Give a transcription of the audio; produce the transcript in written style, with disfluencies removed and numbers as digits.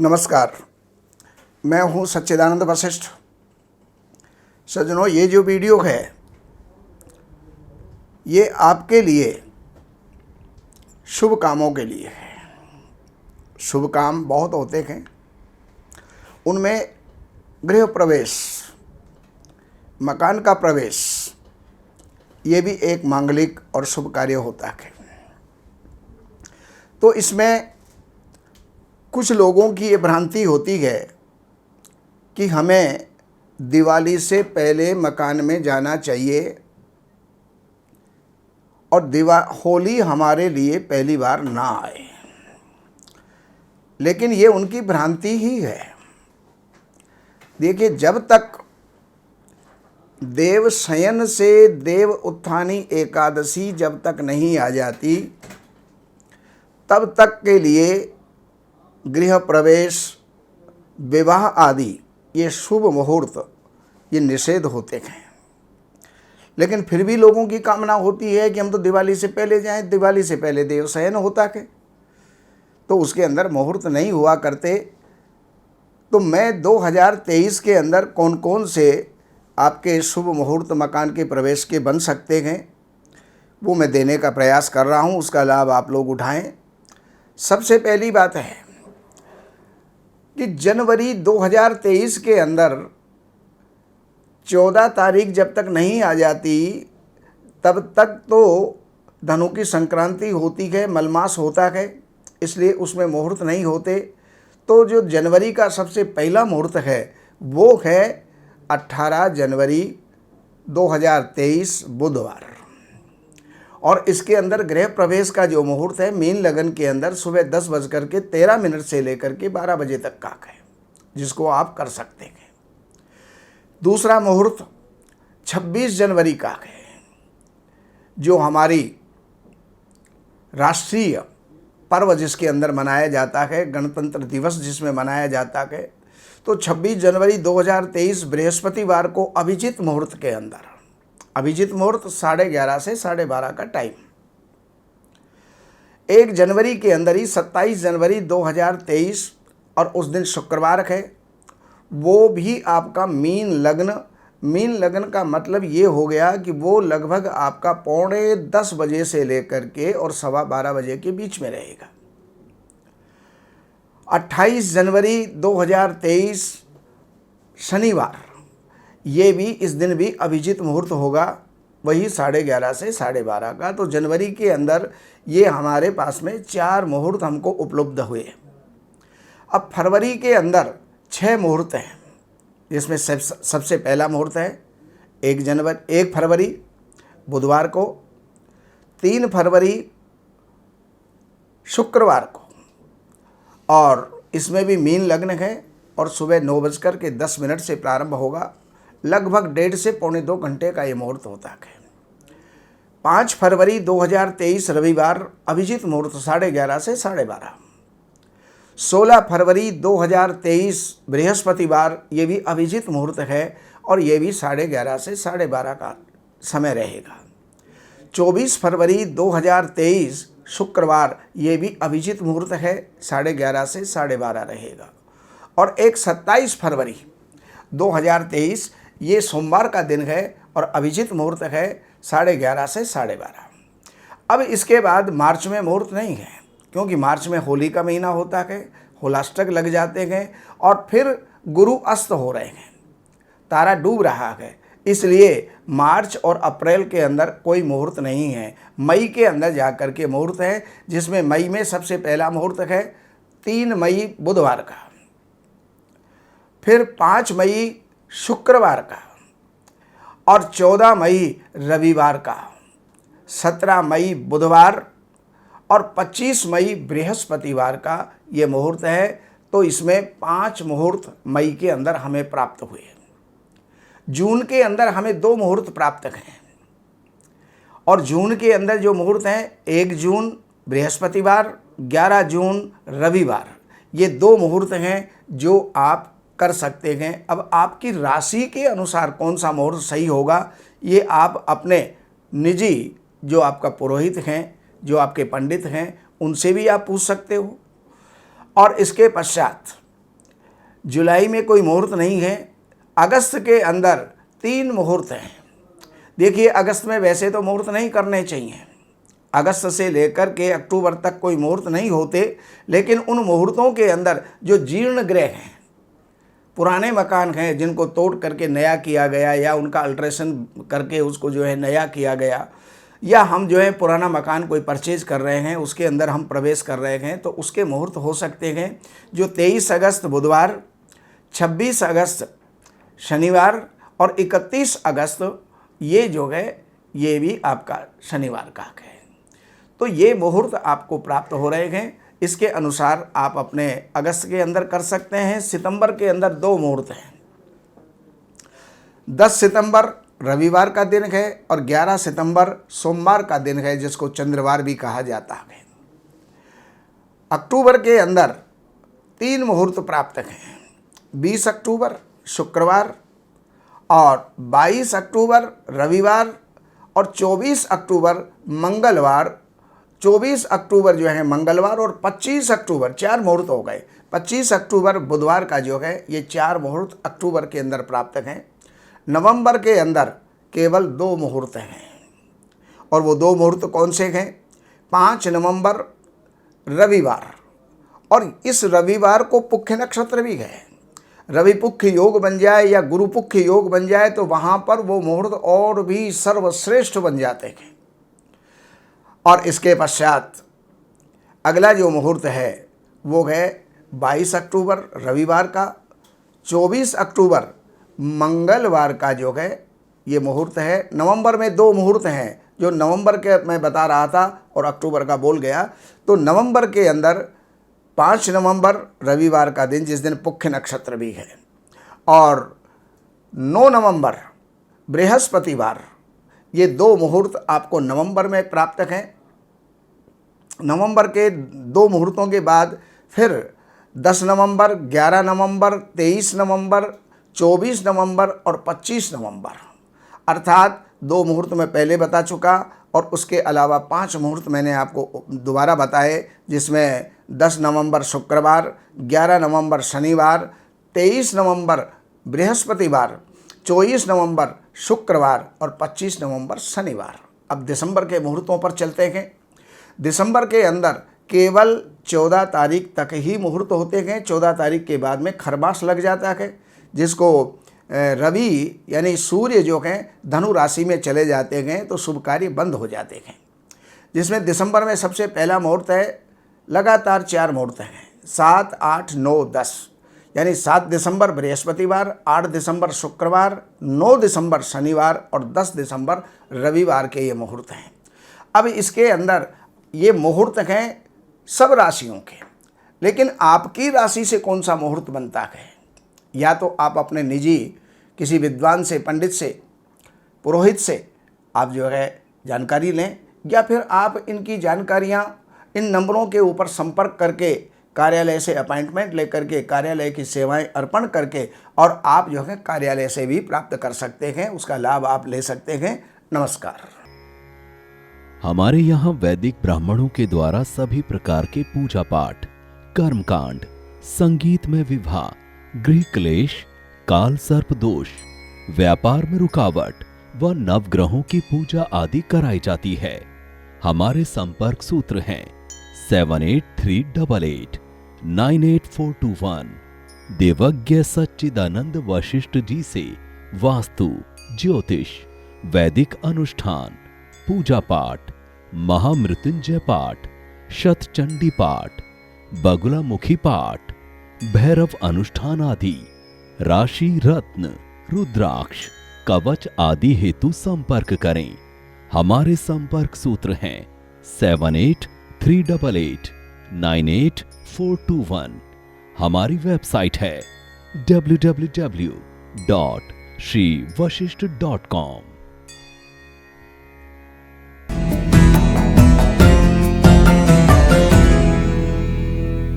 नमस्कार, मैं हूं सच्चिदानंद वशिष्ठ। सज्जनों, ये जो वीडियो है ये आपके लिए शुभ कामों के लिए है। शुभ काम बहुत होते हैं, उनमें गृह प्रवेश, मकान का प्रवेश, ये भी एक मांगलिक और शुभ कार्य होता है। तो इसमें कुछ लोगों की ये भ्रांति होती है कि हमें दिवाली से पहले मकान में जाना चाहिए और होली हमारे लिए पहली बार ना आए, लेकिन ये उनकी भ्रांति ही है। देखिए, जब तक देव शयन से देव उत्थानी एकादशी जब तक नहीं आ जाती, तब तक के लिए गृह प्रवेश, विवाह आदि ये शुभ मुहूर्त ये निषेध होते हैं। लेकिन फिर भी लोगों की कामना होती है कि हम तो दिवाली से पहले जाएं। दिवाली से पहले देव शयन होता है, तो उसके अंदर मुहूर्त नहीं हुआ करते। तो मैं 2023 के अंदर कौन कौन से आपके शुभ मुहूर्त मकान के प्रवेश के बन सकते हैं, वो मैं देने का प्रयास कर रहा हूँ। उसका लाभ आप लोग उठाएं। सबसे पहली बात है कि जनवरी 2023 के अंदर 14 तारीख जब तक नहीं आ जाती, तब तक तो धनु की संक्रांति होती है, मलमास होता है, इसलिए उसमें मुहूर्त नहीं होते। तो जो जनवरी का सबसे पहला मुहूर्त है वो है 18 जनवरी 2023 बुधवार। और इसके अंदर गृह प्रवेश का जो मुहूर्त है मीन लगन के अंदर सुबह 10:13 से लेकर के 12 बजे तक का है, जिसको आप कर सकते हैं। दूसरा मुहूर्त 26 जनवरी का है, जो हमारी राष्ट्रीय पर्व जिसके अंदर मनाया जाता है, गणतंत्र दिवस जिसमें मनाया जाता है। तो 26 जनवरी 2023 बृहस्पतिवार को अभिजीत मुहूर्त के अंदर, अभिजीत मुहूर्त 11:30 से 12:30 का टाइम। 1 जनवरी के अंदर ही 27 जनवरी 2023 और उस दिन शुक्रवार है, वो भी आपका मीन लग्न। मीन लग्न का मतलब ये हो गया कि वो लगभग आपका 9:45 बजे से लेकर के और 12:15 बजे के बीच में रहेगा। 28 जनवरी 2023 शनिवार, ये भी इस दिन भी अभिजीत मुहूर्त होगा, वही 11:30 से 12:30 का। तो जनवरी के अंदर ये हमारे पास में 4 मुहूर्त हमको उपलब्ध हुए। अब फरवरी के अंदर 6 मुहूर्त हैं, जिसमें सबसे पहला मुहूर्त है 1 फरवरी बुधवार को, 3 फरवरी शुक्रवार को, और इसमें भी मीन लग्न है और सुबह 9:10 से प्रारंभ होगा। लगभग 1.5 से 2.25 घंटे का ये मुहूर्त होता है। 5 फरवरी 2023 रविवार अभिजीत मुहूर्त 11:30 से 12:30। 16 फरवरी 2023 बृहस्पतिवार, ये भी अभिजीत मुहूर्त है और ये भी 11:30 से 12:30 का समय रहेगा। 24 फरवरी 2023 शुक्रवार, ये भी अभिजीत मुहूर्त है, 11:30 से 12:30 रहेगा। और एक 27 फरवरी 2023 ये सोमवार का दिन है और अभिजीत मुहूर्त है 11:30 से 12:30। अब इसके बाद मार्च में मुहूर्त नहीं है, क्योंकि मार्च में होली का महीना होता है, होलाष्टक लग जाते हैं और फिर गुरु अस्त हो रहे हैं, तारा डूब रहा है, इसलिए मार्च और अप्रैल के अंदर कोई मुहूर्त नहीं है। मई के अंदर जाकर के मुहूर्त है, जिसमें मई में सबसे पहला मुहूर्त है 3 मई बुधवार का, फिर 5 मई शुक्रवार का, और 14 मई रविवार का, 17 मई बुधवार और 25 मई बृहस्पतिवार का ये मुहूर्त है। तो इसमें 5 मुहूर्त मई के अंदर हमें प्राप्त हुए। जून के अंदर हमें 2 मुहूर्त प्राप्त हैं, और जून के अंदर जो मुहूर्त हैं 1 जून बृहस्पतिवार, 11 जून रविवार, ये 2 मुहूर्त हैं जो आप कर सकते हैं। अब आपकी राशि के अनुसार कौन सा मुहूर्त सही होगा, ये आप अपने निजी जो आपका पुरोहित हैं, जो आपके पंडित हैं, उनसे भी आप पूछ सकते हो। और इसके पश्चात जुलाई में कोई मुहूर्त नहीं है। अगस्त के अंदर 3 मुहूर्त हैं। देखिए, अगस्त में वैसे तो मुहूर्त नहीं करने चाहिए, अगस्त से लेकर के अक्टूबर तक कोई मुहूर्त नहीं होते, लेकिन उन मुहूर्तों के अंदर जो जीर्ण गृह हैं, पुराने मकान हैं जिनको तोड़ करके नया किया गया या उनका अल्ट्रेशन करके उसको जो है नया किया गया, या हम जो है पुराना मकान कोई परचेज कर रहे हैं उसके अंदर हम प्रवेश कर रहे हैं, तो उसके मुहूर्त हो सकते हैं जो 23 अगस्त बुधवार, 26 अगस्त शनिवार और 31 अगस्त ये जो है ये भी आपका शनिवार का है। तो ये मुहूर्त आपको प्राप्त हो रहे हैं। इसके अनुसार आप अपने अगस्त के अंदर कर सकते हैं। सितंबर के अंदर 2 मुहूर्त हैं। 10 सितंबर रविवार का दिन है और 11 सितंबर सोमवार का दिन है, जिसको चंद्रवार भी कहा जाता है। अक्टूबर के अंदर 3 मुहूर्त प्राप्त हैं। 20 अक्टूबर शुक्रवार और 22 अक्टूबर रविवार और 24 अक्टूबर मंगलवार। 24 अक्टूबर जो है मंगलवार और 25 अक्टूबर 4 मुहूर्त हो गए। 25 अक्टूबर बुधवार का जो है ये 4 मुहूर्त अक्टूबर के अंदर प्राप्त हैं। नवंबर के अंदर केवल 2 मुहूर्त हैं और वो 2 मुहूर्त कौन से हैं? 5 नवंबर रविवार, और इस रविवार को पुख्य नक्षत्र भी है। रवि पुख्य योग बन जाए या गुरु पुख्य योग बन जाए तो वहाँ पर वो मुहूर्त और भी सर्वश्रेष्ठ बन जाते हैं। और इसके पश्चात अगला जो मुहूर्त है वो है 22 अक्टूबर रविवार का, 24 अक्टूबर मंगलवार का जो है ये मुहूर्त है। नवंबर में 2 मुहूर्त हैं, जो नवंबर के मैं बता रहा था और अक्टूबर का बोल गया। तो नवंबर के अंदर 5 नवंबर रविवार का दिन, जिस दिन पुख्य नक्षत्र भी है, और 9 नवंबर बृहस्पतिवार, ये 2 मुहूर्त आपको नवंबर में प्राप्त हैं। नवंबर के 2 मुहूर्तों के बाद फिर 10 नवंबर, 11 नवंबर, 23 नवंबर, 24 नवंबर और 25 नवंबर, अर्थात 2 मुहूर्त मैं पहले बता चुका और उसके अलावा 5 मुहूर्त मैंने आपको दोबारा बताए, जिसमें 10 नवंबर शुक्रवार, 11 नवंबर शनिवार, 23 नवंबर बृहस्पतिवार, 24 नवंबर शुक्रवार और 25 नवंबर शनिवार। अब दिसंबर के मुहूर्तों पर चलते हैं। दिसंबर के अंदर केवल 14 तारीख तक ही मुहूर्त होते हैं। 14 तारीख के बाद में खरमास लग जाता है, जिसको रवि यानी सूर्य जो हैं धनु राशि में चले जाते हैं तो शुभ कार्य बंद हो जाते हैं। जिसमें दिसंबर में सबसे पहला मुहूर्त है, लगातार 4 मुहूर्त हैं, 7, 8, 9, 10, यानी 7 दिसंबर बृहस्पतिवार, 8 दिसंबर शुक्रवार, 9 दिसंबर शनिवार और 10 दिसंबर रविवार के ये मुहूर्त हैं। अब इसके अंदर ये मुहूर्त हैं सब राशियों के, लेकिन आपकी राशि से कौन सा मुहूर्त बनता है, या तो आप अपने निजी किसी विद्वान से, पंडित से, पुरोहित से आप जो है जानकारी लें, या फिर आप इनकी जानकारियां इन नंबरों के ऊपर संपर्क करके कार्यालय से अपॉइंटमेंट लेकर के कार्यालय की सेवाएं अर्पण करके और आप जो है कार्यालय से भी प्राप्त कर सकते हैं, उसका लाभ आप ले सकते हैं। नमस्कार। हमारे यहाँ वैदिक ब्राह्मणों के द्वारा सभी प्रकार के पूजा पाठ, कर्मकांड, संगीत में विवाह, गृह क्लेश, काल सर्प दोष, व्यापार में रुकावट व नवग्रहों की पूजा आदि कराई जाती है। हमारे संपर्क सूत्र हैं 7838898421। देवज्ञ सच्चिदानंद वशिष्ठ जी से वास्तु, ज्योतिष, वैदिक अनुष्ठान, पूजा पाठ, महामृत्युंजय पाठ, शतचंडी पाठ, बगुलामुखी पाठ, भैरव अनुष्ठान आदि, राशि रत्न, रुद्राक्ष, कवच आदि हेतु संपर्क करें। हमारे संपर्क सूत्र हैं 7838898421। हमारी वेबसाइट है www.shrivashishth.com।